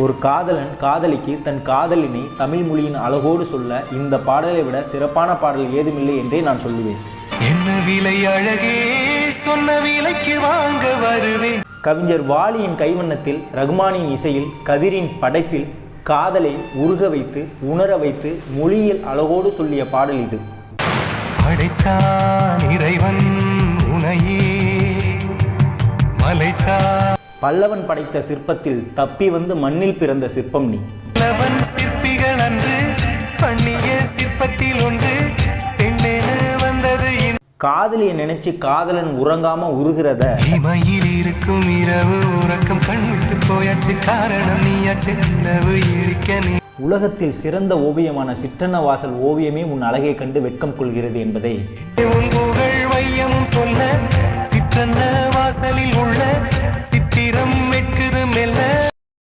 ஒரு காதலன் காதலிக்கு தன் காதலினை தமிழ் மொழியின் அழகோடு சொல்ல இந்த பாடலை விட சிறப்பான பாடல் ஏதுமில்லை என்றே நான் சொல்லுவேன். என்ன விலை அழகே, சொன்ன விலைக்கு வாங்க வருவேன். கவிஞர் வாலியின் கைவண்ணத்தில், ரகுமானின் இசையில், கதிரின் படைப்பில் காதலை உருக வைத்து உணர வைத்து மொழியில் அழகோடு சொல்லிய பாடல் இது. படைத்தான் இறைவன் உனையே மலைத்தான். பல்லவன் படைத்த சிற்பத்தில் தப்பி வந்து மண்ணில் பிறந்த சிற்பம் நீ. பல்லவன் சிற்பிகள் அன்று பண்ணிய சிற்பத்தில் ஒன்று பெண்ணென வந்தது. காதலியை நினைச்சு காதலன் உறங்காம உருகிறத, இமையில் இருக்கும் இரவு உறக்கம் கண் விட்டு போயாச்சு, காரணம் நீயாச்சு, நிலவு இருக்க நீ. உலகத்தில் சிறந்த ஓவியமான சிற்றன்னவாசல் ஓவியமே உன் அழகை கண்டு வெட்கம் கொள்கிறது என்பதை உன் புகழ் வையமும் சொல்ல சிற்றன்ன வாசலில் உள்ள சித்திரம் வெட்குது மெல்ல.